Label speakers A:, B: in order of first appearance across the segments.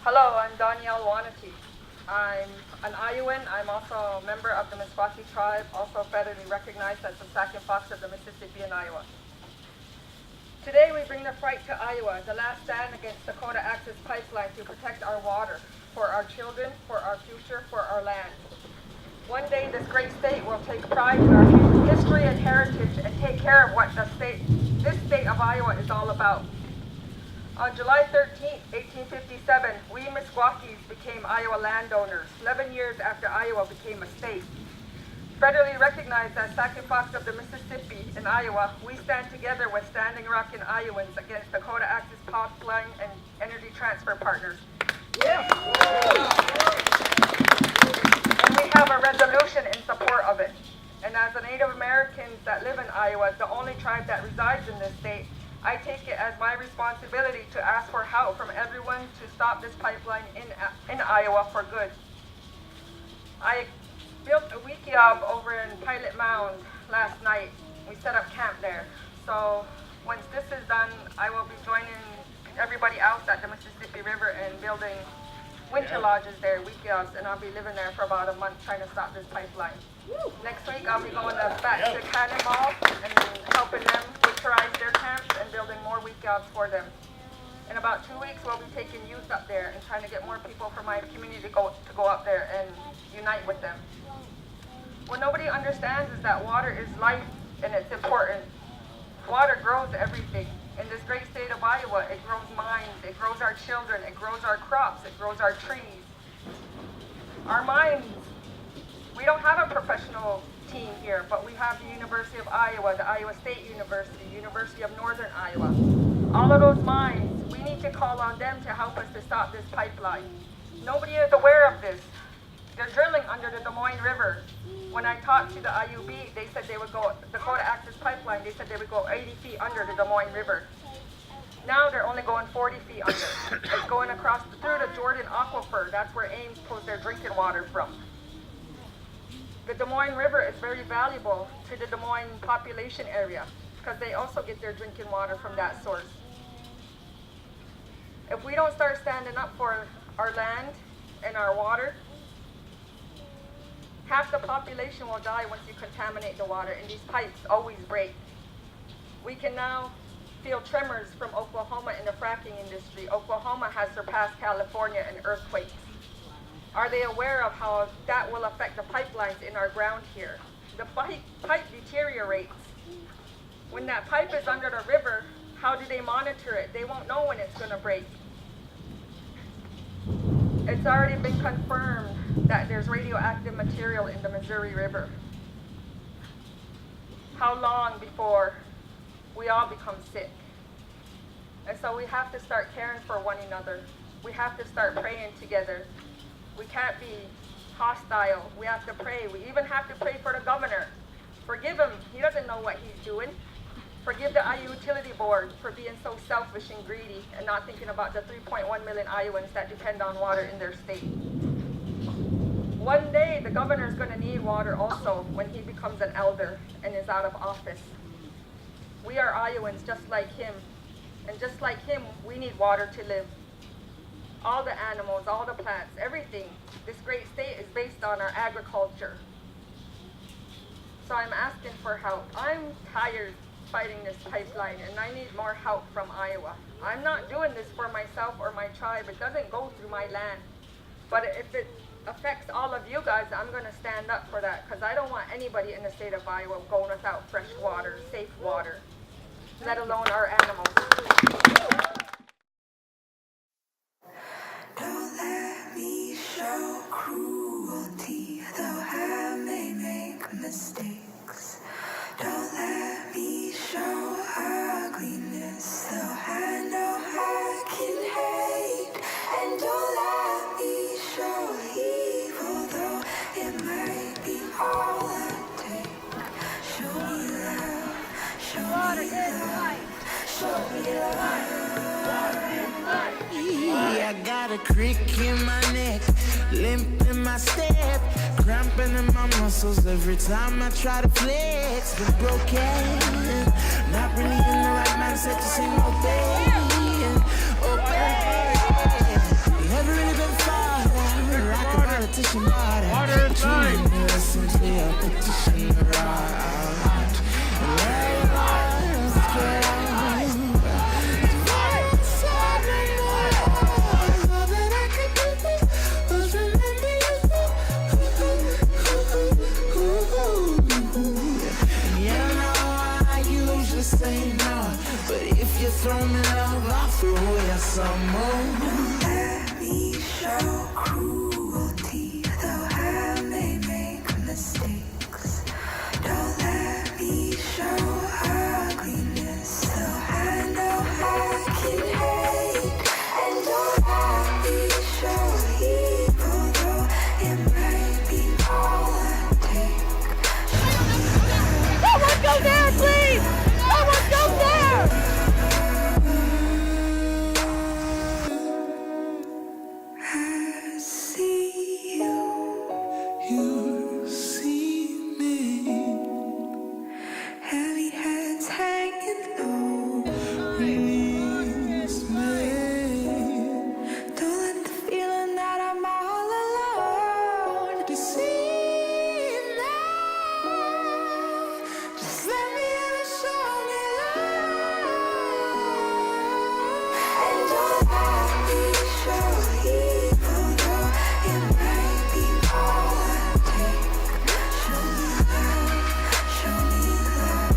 A: Hello, I'm Danielle Wanati. I'm an Iowan. I'm also a member of the Meskwaki tribe, also federally recognized as the Sac and Fox of the Mississippi in Iowa. Today we bring the fight to Iowa, the last stand against Dakota Access Pipeline to protect our water, for our children, for our future, for our land. One day this great state will take pride in our history and heritage and take care of what this state of Iowa is all about. On July 13, 1857, we Meskwakis became Iowa landowners, 11 years after Iowa became a state. Federally recognized as Sac and Fox of the Mississippi in Iowa, we stand together with Standing Rock and Iowans against Dakota Access Pipeline and Energy Transfer Partners. Yeah. And we have a resolution in support of it. And as a Native Americans that live in Iowa, the only tribe that resides in this state, I take it as my responsibility to ask for help from everyone to stop this pipeline in Iowa for good. I built a wiki-hub over in Pilot Mound last night. We set up camp there. So once this is done, I will be joining everybody else at the Mississippi River and building winter lodges there, wiki-hubs, and I'll be living there for about a month trying to stop this pipeline. Next week, I'll be going back to Cannonball and helping them winterize their camps and building more wiki-hubs for them. In about 2 weeks, we'll be taking youth up there and trying to get more people from my community to go up there and unite with them. What nobody understands is that water is life and it's important. Water grows everything. In this great state of Iowa, it grows minds, it grows our children, it grows our crops, it grows our trees. Our minds, we don't have a professional team here, but we have the University of Iowa, the Iowa State University, University of Northern Iowa. All of those minds, we need to call on them to help us to stop this pipeline. Nobody is aware of this. They're drilling under the Des Moines River. When I talked to the IUB, they said they would go, Dakota Access Pipeline, they said they would go 80 feet under the Des Moines River. Now they're only going 40 feet under. It's going across through the Jordan Aquifer. That's where Ames pulls their drinking water from. The Des Moines River is very valuable to the Des Moines population area because they also get their drinking water from that source. If we don't start standing up for our land and our water, half the population will die once you contaminate the water, and these pipes always break. We can now feel tremors from Oklahoma in the fracking industry. Oklahoma has surpassed California in earthquakes. Are they aware of how that will affect the pipelines in our ground here? The pipe deteriorates. When that pipe is under the river, how do they monitor it? They won't know when it's going to break. It's already been confirmed that there's radioactive material in the Missouri River. How long before we all become sick? And so we have to start caring for one another. We have to start praying together. We can't be hostile. We have to pray. We even have to pray for the governor. Forgive him. He doesn't know what he's doing. Forgive the Iowa Utility Board for being so selfish and greedy and not thinking about the 3.1 million Iowans that depend on water in their state. One day, the governor is going to need water also when he becomes an elder and is out of office. We are Iowans just like him. And just like him, we need water to live. All the animals, all the plants, everything. This great state is based on our agriculture. So I'm asking for help. I'm tired fighting this pipeline, and I need more help from Iowa. I'm not doing this for myself or my tribe. It doesn't go through my land. But if it affects all of you guys, I'm going to stand up for that, because I don't want anybody in the state of Iowa going without fresh water, safe water, let alone our animals.
B: Don't let me show cruelty, though I may make mistakes. Don't let me show ugliness, though I know I can hate. And don't let me show evil, though it might be all I take. Show me love, show me love, show me love.
C: I got a crick in my neck, limp in my step, cramping in my muscles every time I try to flex. Been broken, not really in the right mindset to sing obey, obey. Never pushing harder. Too many lessons we are petition the right. And let's get on. Say no, but if you throw me love, I'll throw you some more.
B: Don't let me show cruelty, though I may make mistakes. Don't let me show ugliness, though I know I can hate. And don't let me show evil, though it might be all I take.
A: Someone go there, please! Someone go there!
B: I see you,
C: You see me,
B: heavy heads hanging low.
C: release me.
B: Don't let the feeling that I'm all alone deceive me. Just let me in and show me love. And don't let me show evil, though it might be all I take. Show me love, show me love,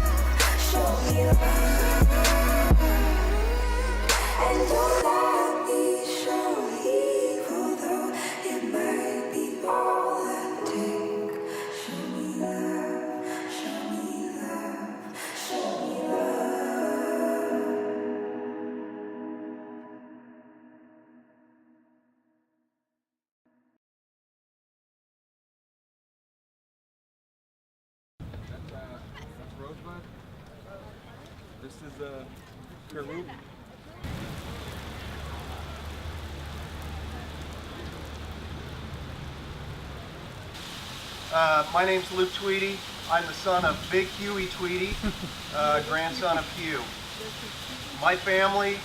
B: show me love. And don't let me show evil, though it might be all I take. Show me love, show me love, show me love.
D: That's Rosebud. This is Peru.
E: My name's Luke Tweedy. I'm the son of Big Huey Tweedy, grandson of Hugh. My family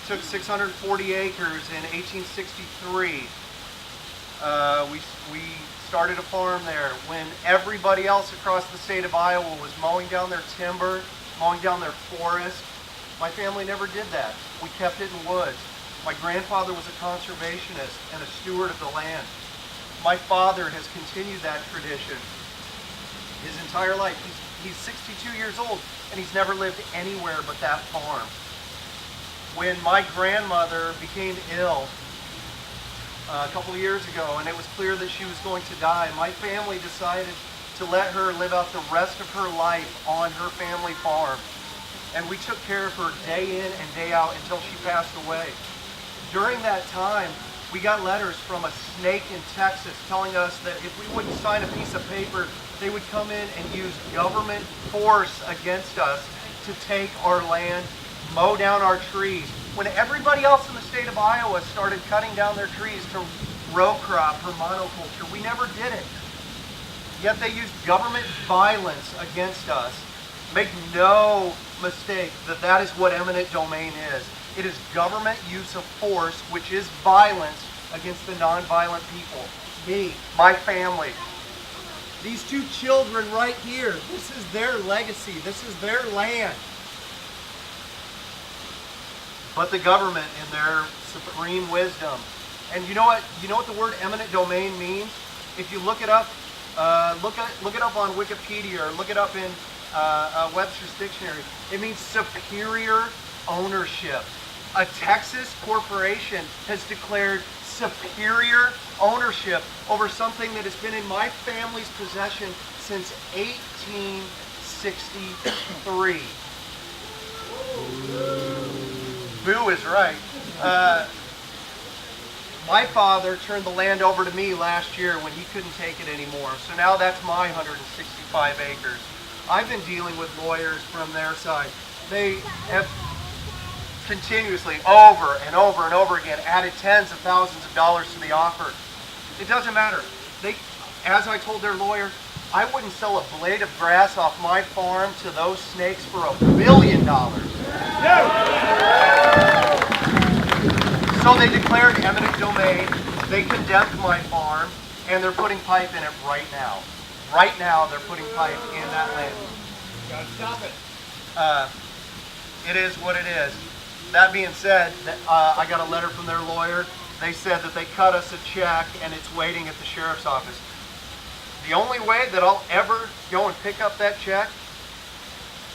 E: took 640 acres in 1863. We started a farm there when everybody else across the state of Iowa was mowing down their timber, mowing down their forest. My family never did that. We kept it in woods. My grandfather was a conservationist and a steward of the land. My father has continued that tradition his entire life. He's 62 years old and he's never lived anywhere but that farm. When my grandmother became ill a couple of years ago and it was clear that she was going to die, my family decided to let her live out the rest of her life on her family farm. And we took care of her day in and day out until she passed away. During that time, we got letters from a snake in Texas telling us that if we wouldn't sign a piece of paper, they would come in and use government force against us to take our land, mow down our trees. When everybody else in the state of Iowa started cutting down their trees to row crop or monoculture, we never did it. Yet they used government violence against us. Make no mistake that that is what eminent domain is. It is government use of force, which is violence against the non-violent people. Me, my family. These two children right here, this is their legacy. This is their land. But the government, in their supreme wisdom, and you know what? You know what the word eminent domain means? If you look it up, look it up on Wikipedia or look it up in Webster's Dictionary. It means superior ownership. A Texas corporation has declared superior ownership over something that has been in my family's possession since 1863. Boo is right. My father turned the land over to me last year when he couldn't take it anymore. So now that's my 165 acres. I've been dealing with lawyers from their side. They have continuously, over and over and over again, added tens of thousands of dollars to the offer. It doesn't matter. They, as I told their lawyer, I wouldn't sell a blade of grass off my farm to those snakes for $1 billion. So they declared eminent domain, they condemned my farm, and they're putting pipe in it right now. Right now, they're putting pipe in that land.
F: Gotta stop it.
E: It is what it is. That being said, I got a letter from their lawyer. They said that they cut us a check and it's waiting at the sheriff's office. The only way that I'll ever go and pick up that check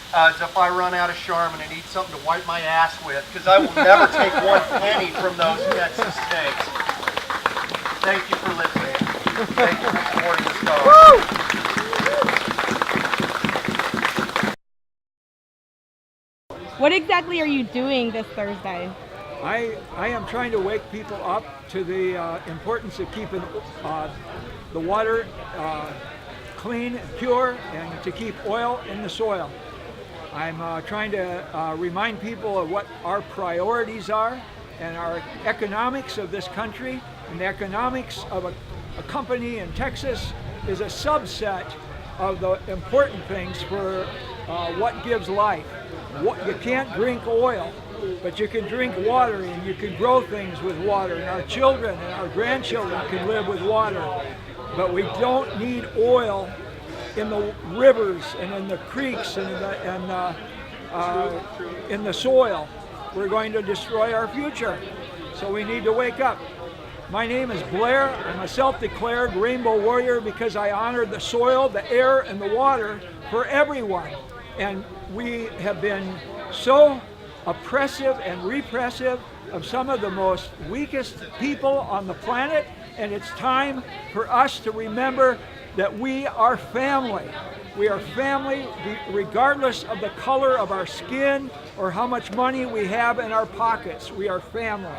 E: is if I run out of Charmin and need something to wipe my ass with, because I will never take one penny from those Texas snakes. Thank you for listening. Thank you for supporting this cause.
G: What exactly are you doing this Thursday?
H: I am trying to wake people up to the importance of keeping the water clean and pure, and to keep oil in the soil. I'm trying to remind people of what our priorities are and our economics of this country. And the economics of a company in Texas is a subset of the important things for what gives life. You can't drink oil, but you can drink water, and you can grow things with water, and our children and our grandchildren can live with water. But we don't need oil in the rivers and in the creeks and in the soil. We're going to destroy our future. So we need to wake up. My name is Blair. I'm a self-declared rainbow warrior because I honor the soil, the air, and the water for everyone. And we have been so oppressive and repressive of some of the most weakest people on the planet, and it's time for us to remember that we are family. We are family regardless of the color of our skin or how much money we have in our pockets. We are family,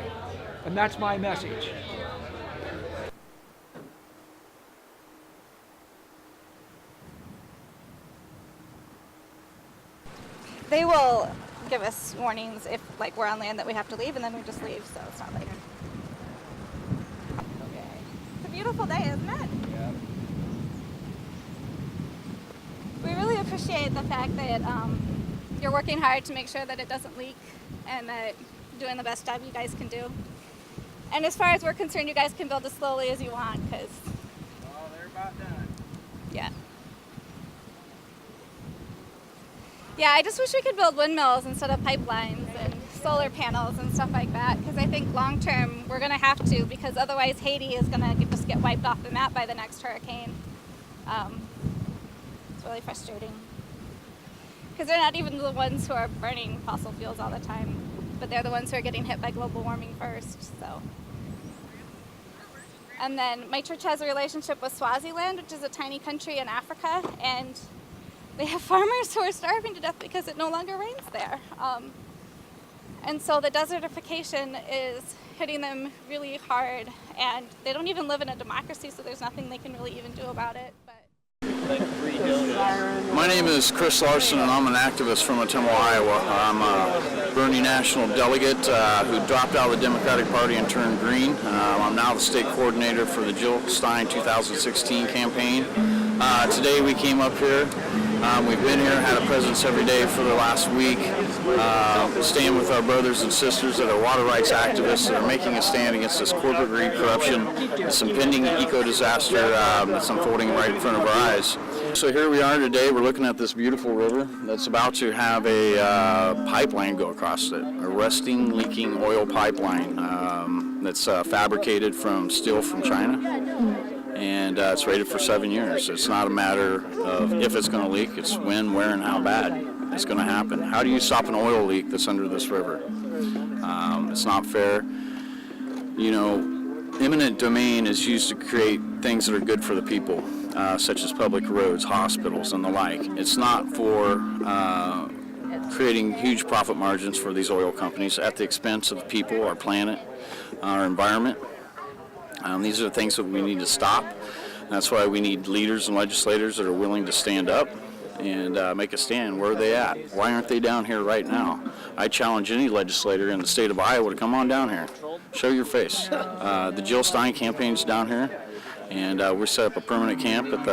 H: and that's my message.
I: They will give us warnings if, like, we're on land that we have to leave, and then we just leave, so it's not like... Okay. It's a beautiful day, isn't it?
F: Yeah.
I: We really appreciate the fact that you're working hard to make sure that it doesn't leak, and that you're doing the best job you guys can do. And as far as we're concerned, you guys can build as slowly as you want, because...
F: Oh, they're about done.
I: Yeah. Yeah, I just wish we could build windmills instead of pipelines and solar panels and stuff like that, because I think long term we're going to have to, because otherwise Haiti is going to just get wiped off the map by the next hurricane. It's really frustrating, because they're not even the ones who are burning fossil fuels all the time, but they're the ones who are getting hit by global warming first. So. And then my church has a relationship with Swaziland, which is a tiny country in Africa, and they have farmers who are starving to death because it no longer rains there. And so the desertification is hitting them really hard, and they don't even live in a democracy, so there's nothing they can really even do about it.
J: My name is Chris Larson, and I'm an activist from Ottumwa, Iowa. I'm a Bernie national delegate who dropped out of the Democratic Party and turned green. I'm now the state coordinator for the Jill Stein 2016 campaign. Today we came up here. We've been here, had a presence every day for the last week, staying with our brothers and sisters that are water rights activists that are making a stand against this corporate greed, corruption, this impending eco-disaster that's unfolding right in front of our eyes. So here we are today. We're looking at this beautiful river that's about to have a pipeline go across it, a rusting, leaking oil pipeline that's fabricated from steel from China. And it's rated for 7 years. It's not a matter of if it's going to leak, it's when, where, and how bad it's going to happen. How do you stop an oil leak that's under this river? It's not fair. You know, eminent domain is used to create things that are good for the people, such as public roads, hospitals, and the like. It's not for creating huge profit margins for these oil companies at the expense of people, our planet, our environment. These are things that we need to stop. That's why we need leaders and legislators that are willing to stand up and make a stand. Where are they at? Why aren't they down here right now? I challenge any legislator in the state of Iowa to come on down here. Show your face. The Jill Stein campaign's down here, and we set up a permanent camp at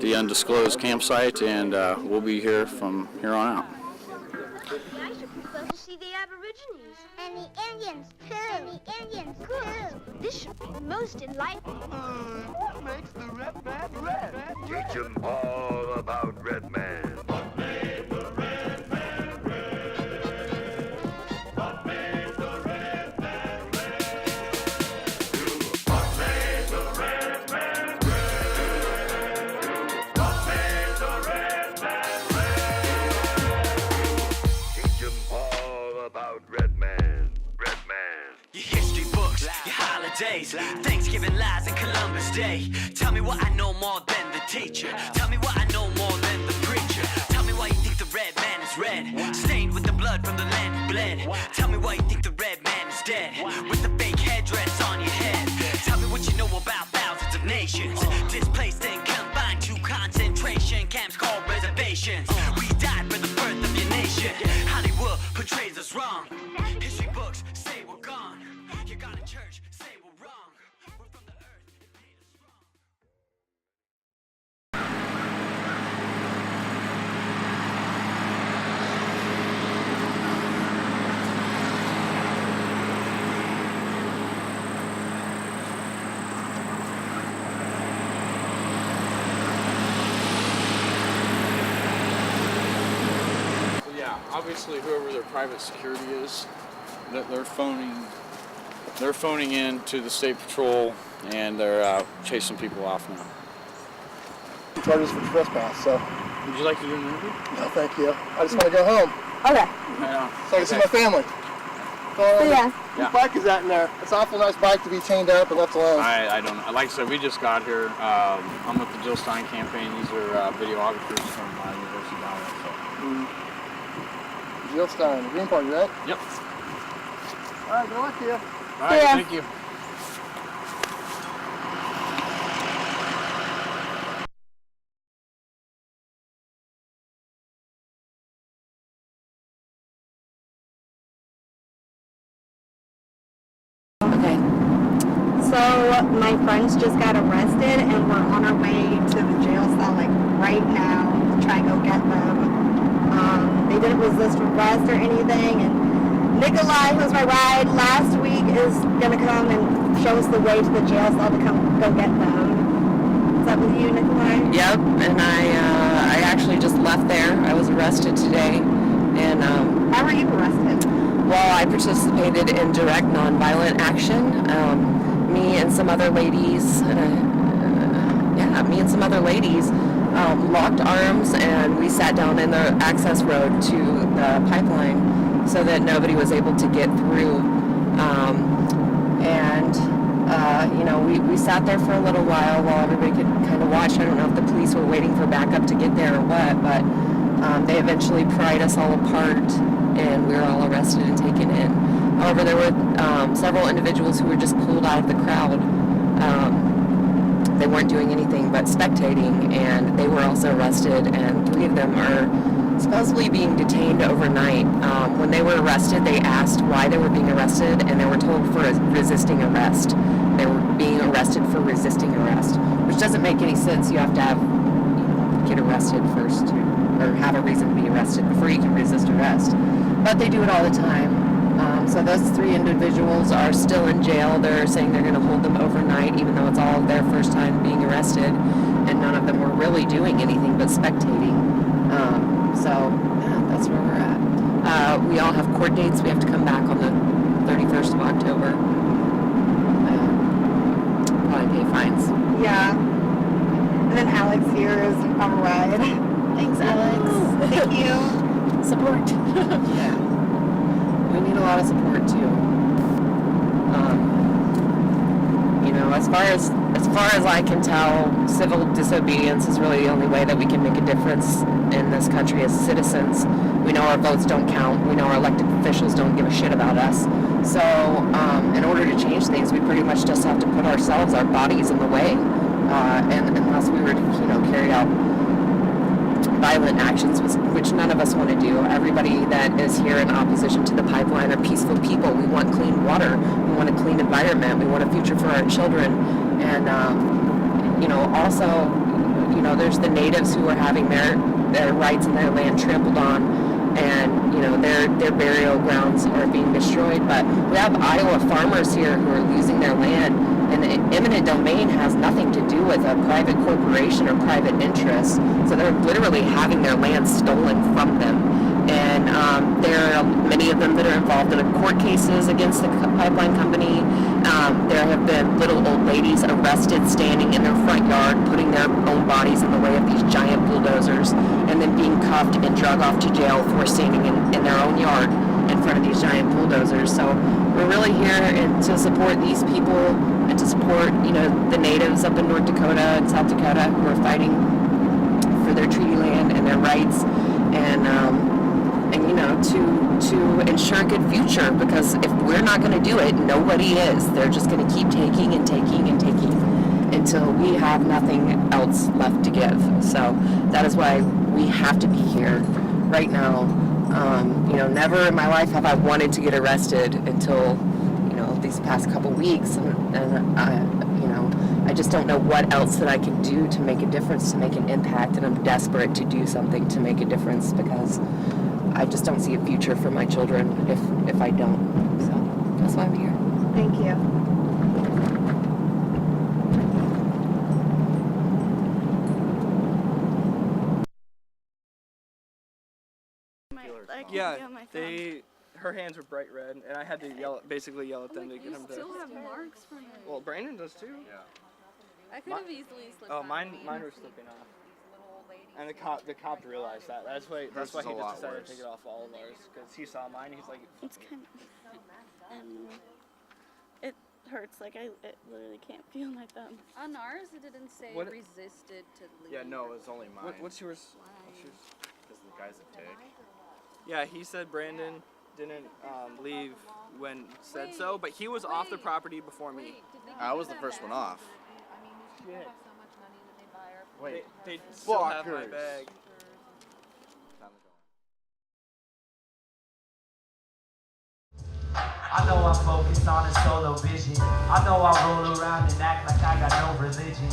J: the undisclosed campsite, and we'll be here from here on out.
K: I should go to see the Aborigines. And the Indians, too. And the Indians, too. This should be most enlightening.
C: What makes the red man red?
L: Teach 'em all about Red Man. What made the Red Man red? What made the Red Man red? What made the Red Man red? What made the Red Man red? Teach 'em all about Red Man. Red Man.
M: Your history books, your holidays, Thanksgiving lies and Columbus Day. Tell me what I know more than the teacher. Tell me what I know more than the preacher. Tell me why you think the red man is red, stained with the blood from the land who bled. Tell me why you think the red man is dead, with the fake headdress on your head. Tell me what you know about thousands of nations, displaced and confined to concentration camps called reservations. We died for the birth of your nation. Hollywood portrays us wrong. History books say we're gone. You got a church, say we're wrong. We're from the earth, it made us strong.
J: So yeah, obviously whoever their private security is, they're phoning in to the state patrol, and they're chasing people off now.
N: Charges for trespass, so.
J: Would you like to do an interview?
N: No, thank you. I just want to go home.
G: Okay.
N: So I can see my family.
G: Yeah.
N: Whose bike is that in there? It's an awful nice bike to be chained up and left alone.
J: I don't know. Like I said, we just got here. I'm with the Jill Stein campaign. These are videographers from University of Iowa. So.
N: Jill Stein, the Green Party, right?
J: Yep.
N: All right, good luck to you.
J: All right, thank you.
G: Okay. So my friends just got arrested and we're on our way to the jail cell like right now to try and go get them. They didn't resist arrest or anything, and Nikolai, who's my ride last week, is gonna come and show us the way to the jail cell to come go get them. Is that with you, Nikolai?
O: Yep, and I actually just left there. I was arrested today, and
G: how were you arrested?
O: Well, I participated in direct nonviolent action. Me and some other ladies, locked arms, and we sat down in the access road to the pipeline so that nobody was able to get through. We sat there for a little while everybody could kind of watch. I don't know if the police were waiting for backup to get there or what, but they eventually pried us all apart, and we were all arrested and taken in. However, there were several individuals who were just pulled out of the crowd. They weren't doing anything but spectating, and they were also arrested, and 3 of them are supposedly being detained overnight. When they were arrested, they asked why they were being arrested, and they were told for resisting arrest. They were being arrested for resisting arrest, which doesn't make any sense. You have to get arrested first, or have a reason to be arrested before you can resist arrest. But they do it all the time. So those 3 individuals are still in jail. They're saying they're going to hold them overnight, even though it's all their first time being arrested, and none of them were really doing anything but spectating. That's where we're at. We all have court dates. We have to come back on the 31st of October. Probably pay fines.
G: Yeah. And then Alex here is on a ride.
O: Thanks, Alex.
G: Thank you.
O: Support. Yeah. We need a lot of support too. As far as I can tell, civil disobedience is really the only way that we can make a difference in this country as citizens. We know our votes don't count. We know our elected officials don't give a shit about us. So, in order to change things, we pretty much just have to put ourselves, our bodies, in the way. And unless we were to, carry out violent actions, which none of us want to do. Everybody that is here in opposition to the pipeline are peaceful people. We want clean water. We want a clean environment. We want a future for our children. And, also, there's the natives who are having their rights and their land trampled on. and you know their burial grounds are being destroyed. But we have Iowa farmers here who are losing their land, and the eminent domain has nothing to do with a private corporation or private interest. So they're literally having their land stolen from them. And there are many of them that are involved in court cases against the pipeline company. There have been little old ladies arrested standing in their front yard, putting their own bodies in the way of these giant bulldozers, and then being cuffed and drug off to jail for standing in their own yard in front of these giant bulldozers. So we're really here to support these people and to support, you know, the natives up in North Dakota and South Dakota who are fighting for their treaty land and their rights, and you know, to ensure a good future, because if we're not going to do it, nobody is. They're just going to keep taking and taking and taking until we have nothing else left to give. So that is why we have to be here right now. You know, never in my life have I wanted to get arrested until, you know, these past couple weeks, and I, you know, I just don't know what else that I can do to make a difference, to make an impact, and I'm desperate to do something to make a difference, because I just don't see a future for my children if I don't. So that's why I'm here.
G: Thank you.
F: Her hands were bright red, and I had to basically yell at them to get them to.
P: You still have marks from it.
F: Well, Brandon does too. Yeah.
P: I could have easily slipped.
F: Oh, mine were slipping off. And the cop realized that. That's why he just decided to take it off all of ours, because he saw mine. He's like,
P: it's kind of, and it hurts. Like it literally can't feel my thumb. On ours, it didn't say resisted to leave.
Q: Yeah, no, it was only mine.
F: What's yours?
Q: Because the guy's a dick.
F: Yeah, he said Brandon didn't leave when said so, but he was off the property before me.
Q: I was the first one off.
F: Shit.
Q: Wait,
F: they still have my
Q: fuckers.
F: bag.
R: I know I'm focused on a solo vision. I know I roll around and act like I got no religion.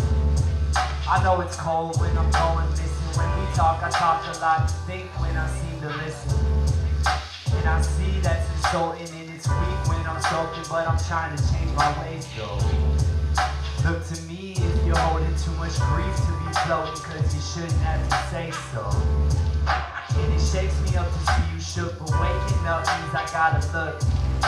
R: I know it's cold when I'm going missing. When we talk, I talk a lot, think when I seem to listen. And I see that's insulting and it's weak when I'm soaking, but I'm trying to change my ways though. Look to me if you're holding too much grief to be floating, cause you shouldn't have to say so. And it shakes me up to see you shook, but waking up means I gotta look.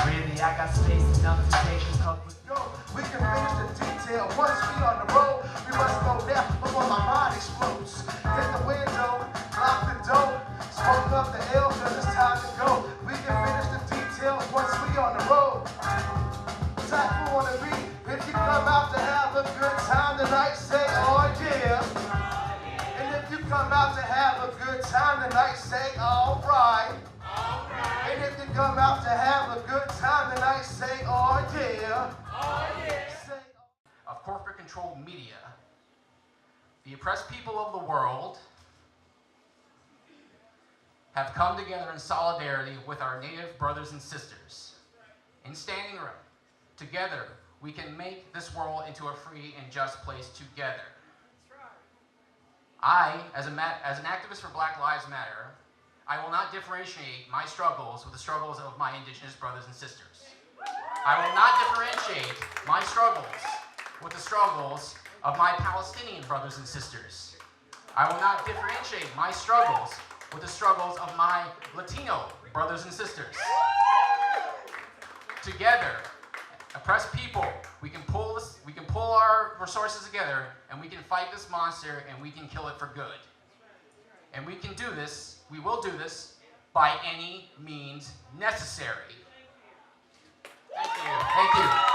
R: Really, I got space enough to take a couple.
N: Yo, we can finish the detail. Once we on the road, we must go there before my mind explodes. Hit the window, lock the door, smoke up the L, cause it's time to go. We can finish the details once we on the road. Type who wanna be, if you come out to have a good time tonight, say oh yeah. And if you come out to have a good time tonight, say alright. And if you come out to have a good time tonight, say oh yeah.
S: Of corporate-controlled media, the oppressed people of the world have come together in solidarity with our Native brothers and sisters. In standing right, together we can make this world into a free and just place together. I, as an activist for Black Lives Matter, I will not differentiate my struggles with the struggles of my indigenous brothers and sisters. I will not differentiate my struggles with the struggles of my Palestinian brothers and sisters. I will not differentiate my struggles with the struggles of my Latino brothers and sisters. Together, oppressed people, we can pull our resources together, and we can fight this monster, and we can kill it for good. And we can do this, we will do this, by any means necessary. Thank you. Thank you.